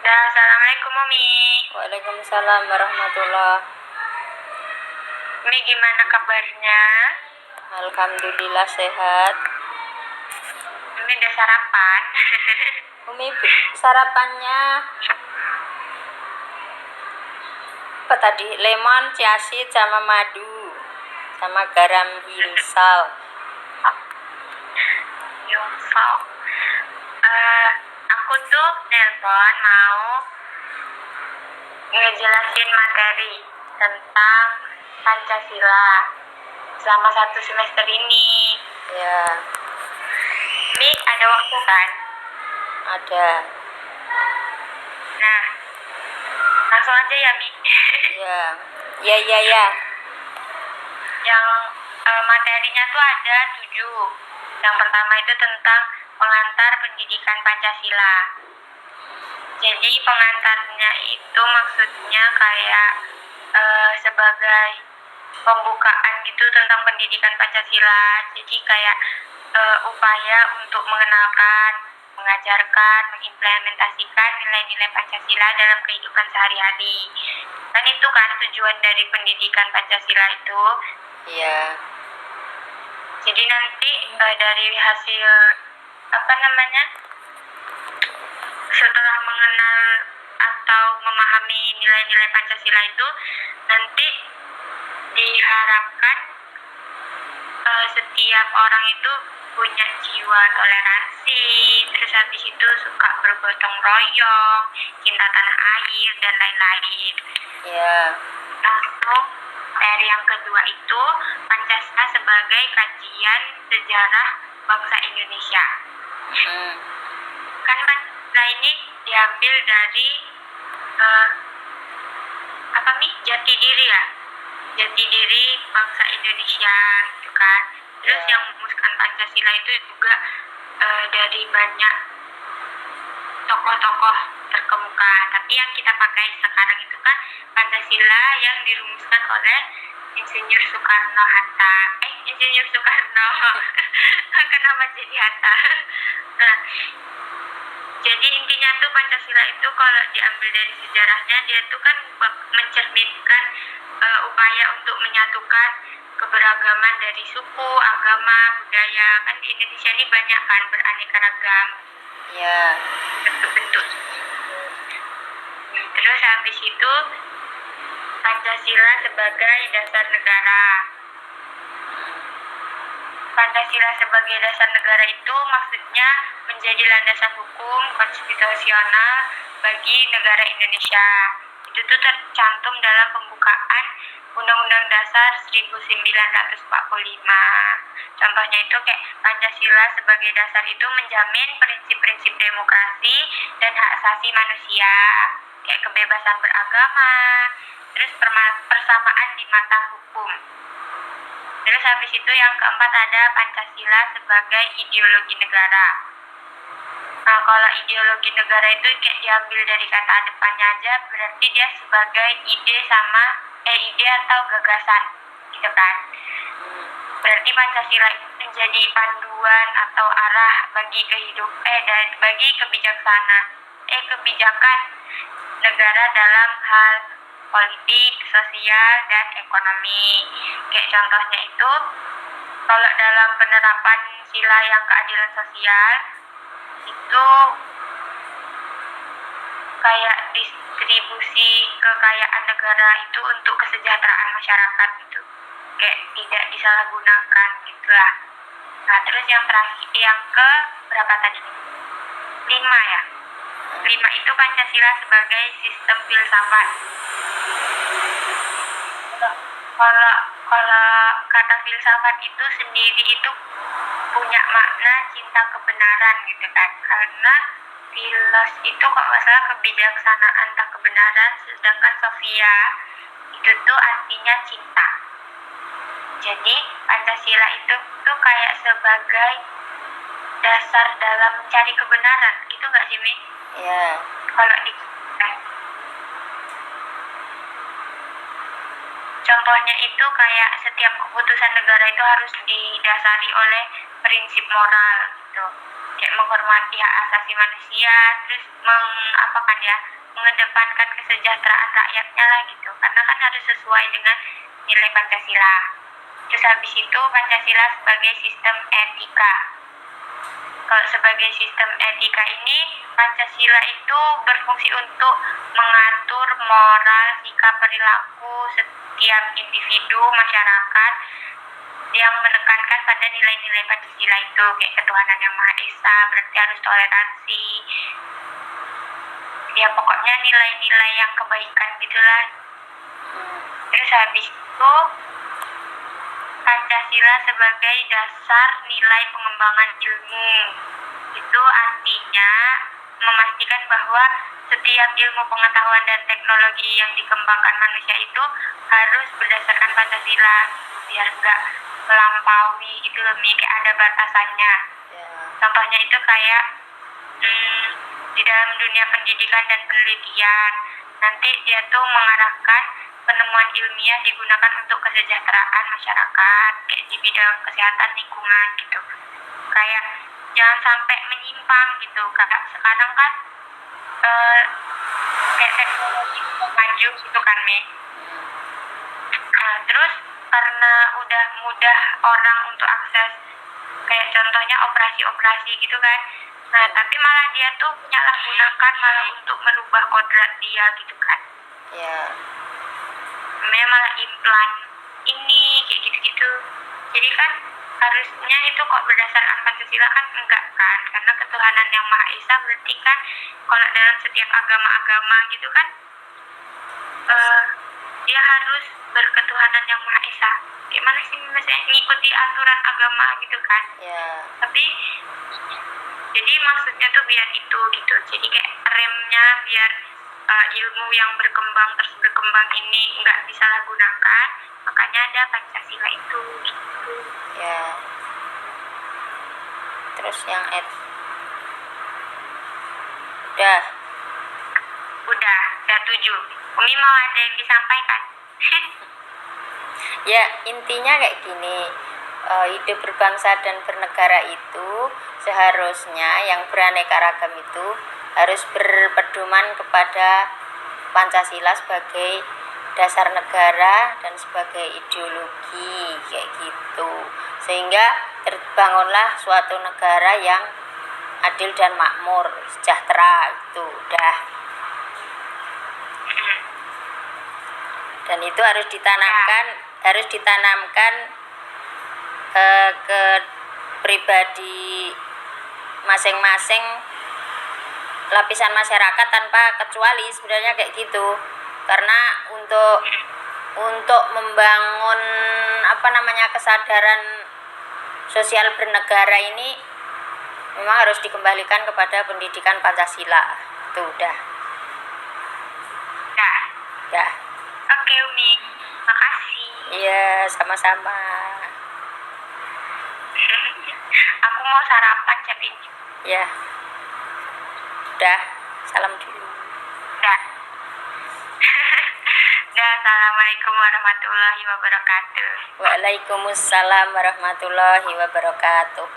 Dah, assalamualaikum Umi. Waalaikumsalam warahmatullah. Umi gimana kabarnya? Alhamdulillah sehat. Umi udah sarapan? Umi sarapannya apa tadi? Lemon, ciasit, sama madu, sama garam hinsal. Yungfau. Aku tuh nelpon mau ngejelasin materi tentang Pancasila selama 1 semester ini. Ya, Mi, ada waktu kan? ada. Nah, langsung aja ya Mi. Ya. Yang materinya tuh ada 7. Yang pertama itu tentang pengantar pendidikan Pancasila. Jadi pengantarnya itu maksudnya kayak sebagai pembukaan gitu tentang pendidikan Pancasila. Jadi kayak upaya untuk mengenalkan, mengajarkan, mengimplementasikan nilai-nilai Pancasila dalam kehidupan sehari-hari. Kan itu kan tujuan dari pendidikan Pancasila itu. Iya. Jadi nanti dari hasil setelah mengenal atau memahami nilai-nilai Pancasila itu, nanti diharapkan setiap orang itu punya jiwa toleransi, terus habis itu suka bergotong royong, cinta tanah air, dan lain-lain. Ya. Langsung dari yang kedua itu Pancasila sebagai kajian sejarah bangsa Indonesia. Kan Pancasila ini diambil dari jati diri ya, jati diri bangsa Indonesia gitu kan. Terus yang merumuskan Pancasila itu juga dari banyak tokoh-tokoh terkemuka. Tapi yang kita pakai sekarang itu kan Pancasila yang dirumuskan oleh Insinyur Soekarno-Hatta. Insinyur Soekarno. Kenapa jadi Hatta? Nah, jadi intinya tuh Pancasila itu kalau diambil dari sejarahnya, dia tuh kan mencerminkan upaya untuk menyatukan keberagaman dari suku, agama, budaya. Kan di Indonesia ini banyak kan, beraneka ragam. Ya. Bentuk-bentuk. Terus habis itu Pancasila sebagai dasar negara. Pancasila sebagai dasar negara itu maksudnya menjadi landasan hukum konstitusional bagi negara Indonesia. Itu tuh tercantum dalam pembukaan Undang-Undang Dasar 1945. Contohnya itu kayak Pancasila sebagai dasar itu menjamin prinsip-prinsip demokrasi dan hak asasi manusia, kayak kebebasan beragama, terus persamaan di mata hukum. Terus habis itu yang keempat ada Pancasila sebagai ideologi negara. Nah, kalau ideologi negara itu kayak diambil dari kata depannya aja, berarti dia sebagai ide atau gagasan, gitu kan. Berarti Pancasila itu menjadi panduan atau arah bagi bagi kebijakan negara dalam hal politik, sosial, dan ekonomi. Kayak contohnya itu, kalau dalam penerapan sila yang keadilan sosial, itu kayak distribusi kekayaan negara itu untuk kesejahteraan masyarakat gitu. Kayak tidak disalahgunakan gitulah. Nah, terus yang terakhir, yang ke berapa tadi? 5 ya. 5 itu Pancasila sebagai sistem filsafat. Kalau kata filsafat itu sendiri itu punya makna cinta kebenaran gitu kan. Karena filos itu kok nggak salah kebijaksanaan tak kebenaran, sedangkan Sofia itu tuh artinya cinta. Jadi Pancasila itu tuh kayak sebagai dasar dalam mencari kebenaran, gitu nggak sih Mi? Ya. Kalau di Contohnya itu kayak setiap keputusan negara itu harus didasari oleh prinsip moral gitu. Kayak menghormati hak asasi manusia, terus mengapakan ya, mengedepankan kesejahteraan rakyatnya lah gitu. Karena kan harus sesuai dengan nilai Pancasila. Terus habis itu Pancasila sebagai sistem etika. Kalau sebagai sistem etika ini, Pancasila itu berfungsi untuk mengatur moral, sikap perilaku setiap individu masyarakat yang menekankan pada nilai-nilai Pancasila itu, kayak ketuhanan yang Maha Esa, berarti harus toleransi. Ya pokoknya nilai-nilai yang kebaikan gitulah. Terus habis itu Pancasila sebagai dasar nilai pengembangan ilmu. Itu artinya memastikan bahwa setiap ilmu pengetahuan dan teknologi yang dikembangkan manusia itu harus berdasarkan Pancasila, biar nggak melampaui gitu loh, kayak ada batasannya. Ya. Contohnya itu kayak di dalam dunia pendidikan dan penelitian, nanti dia tuh mengarahkan penemuan ilmiah digunakan untuk kesejahteraan masyarakat, kayak di bidang kesehatan lingkungan gitu. Kayak jangan sampai menyimpang gitu. Kayak sekarang kan kayak teknologi maju gitu kan, Mi. Nah, terus karena udah mudah orang untuk akses, kayak contohnya operasi-operasi gitu kan. Nah, tapi malah dia tuh menyalahgunakan malah untuk merubah kodrat dia gitu kan. Ya. Namanya malah implan ini kayak gitu-gitu. Jadi kan harusnya itu kok berdasarkan Pancasila kan enggak kan, karena ketuhanan yang Maha Esa berarti kan kalau dalam setiap agama-agama gitu kan dia harus berketuhanan yang Maha Esa. Gimana sih misalnya ngikuti aturan agama gitu kan. Ya. Tapi jadi maksudnya tuh biar itu gitu, jadi kayak remnya biar ilmu yang berkembang terus berkembang ini nggak disalahgunakan, makanya ada Pancasila itu gitu. Ya. Terus yang Udah 7. Umi mau ada yang disampaikan? Ya, intinya kayak gini. Hidup berbangsa dan bernegara itu seharusnya yang beraneka ragam itu harus berpedoman kepada Pancasila sebagai dasar negara dan sebagai ideologi kayak gitu, sehingga terbangunlah suatu negara yang adil dan makmur, sejahtera itu udah. Dan itu harus ditanamkan ke pribadi masing-masing lapisan masyarakat tanpa kecuali sebenarnya kayak gitu. Karena untuk membangun kesadaran sosial bernegara ini memang harus dikembalikan kepada pendidikan Pancasila. Itu udah. Ya. Oke Umi, makasih. Iya, sama-sama. Aku mau sarapan tapi Ya. Udah, salam dulu. udah. Assalamualaikum warahmatullahi wabarakatuh. Waalaikumsalam warahmatullahi wabarakatuh.